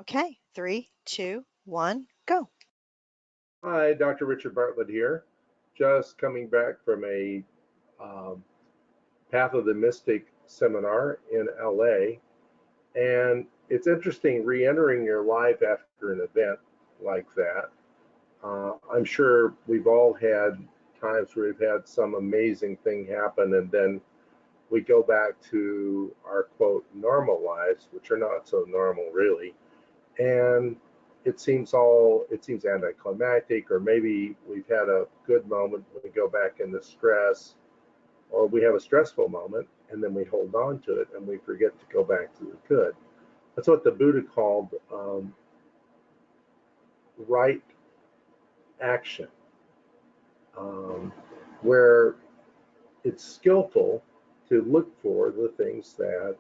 Okay, 3, 2, 1, go. Hi, Dr. Richard Bartlett here. Just coming back from a um, Path of the Mystic seminar in LA. And it's interesting re-entering your life after an event like that. I'm sure we've all had times where we've had some amazing thing happen, and then we go back to our quote normal lives, which are not so normal really. And it seems anticlimactic, or maybe we've had a good moment, we go back into stress, or we have a stressful moment and then we hold on to it and we forget to go back to the good. That's what the Buddha called right action, um, where it's skillful to look for the things that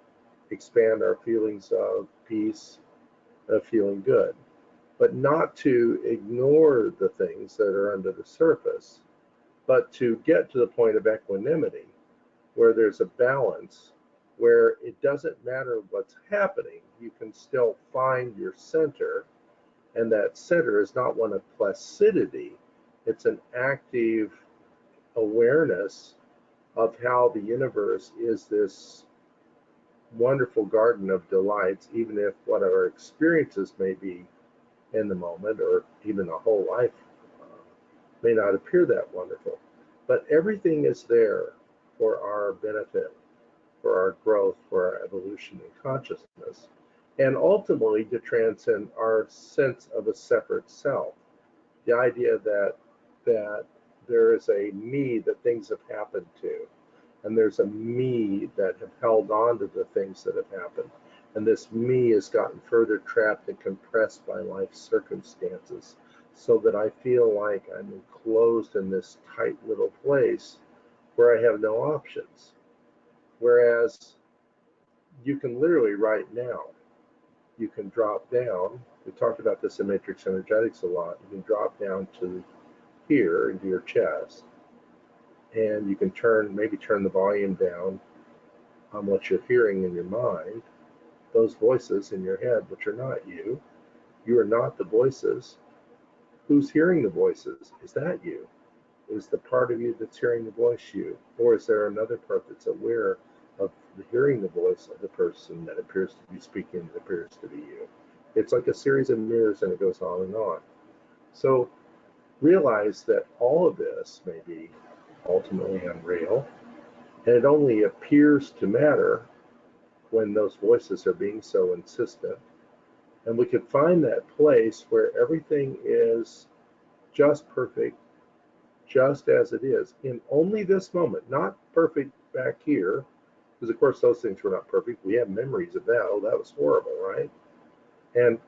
expand our feelings of peace, of feeling good, but not to ignore the things that are under the surface, but to get to the point of equanimity where there's a balance, where it doesn't matter what's happening, you can still find your center. And that center is not one of placidity, it's an active awareness of how the universe is this wonderful garden of delights, even if what our experiences may be in the moment, or even a whole life, may not appear that wonderful. But everything is there for our benefit, for our growth, for our evolution in consciousness, and ultimately to transcend our sense of a separate self. The idea that there is a me that things have happened to, and there's a me that have held on to the things that have happened. And this me has gotten further trapped and compressed by life circumstances, so that I feel like I'm enclosed in this tight little place where I have no options. Whereas you can literally right now, you can drop down. We talked about this in Matrix Energetics a lot. You can drop down to here into your chest, and you can maybe turn the volume down on what you're hearing in your mind, those voices in your head, which are not you. You are not the voices. Who's hearing the voices? Is that you? Is the part of you that's hearing the voice you? Or is there another part that's aware of hearing the voice of the person that appears to be speaking, that appears to be you? It's like a series of mirrors, and it goes on and on. So realize that all of this may be ultimately unreal, and it only appears to matter when those voices are being so insistent. And we could find that place where everything is just perfect, just as it is, in only this moment, not perfect back here, because of course those things were not perfect. We have memories of that. Oh, that was horrible, right? And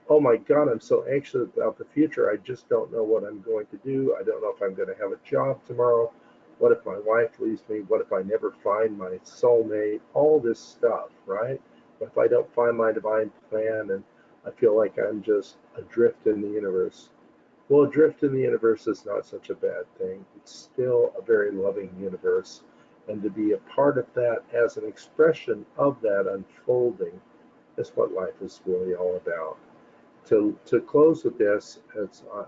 oh my God, I'm so anxious about the future. I just don't know what I'm going to do. I don't know if I'm going to have a job tomorrow. What if my wife leaves me? What if I never find my soulmate? All this stuff, right? What if I don't find my divine plan and I feel like I'm just adrift in the universe? Well, adrift in the universe is not such a bad thing. It's still a very loving universe. And to be a part of that as an expression of that unfolding is what life is really all about. To close with this,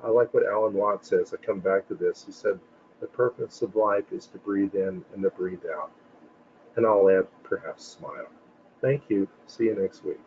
I like what Alan Watts says. I come back to this. He said, the purpose of life is to breathe in and to breathe out. And I'll add, perhaps smile. Thank you. See you next week.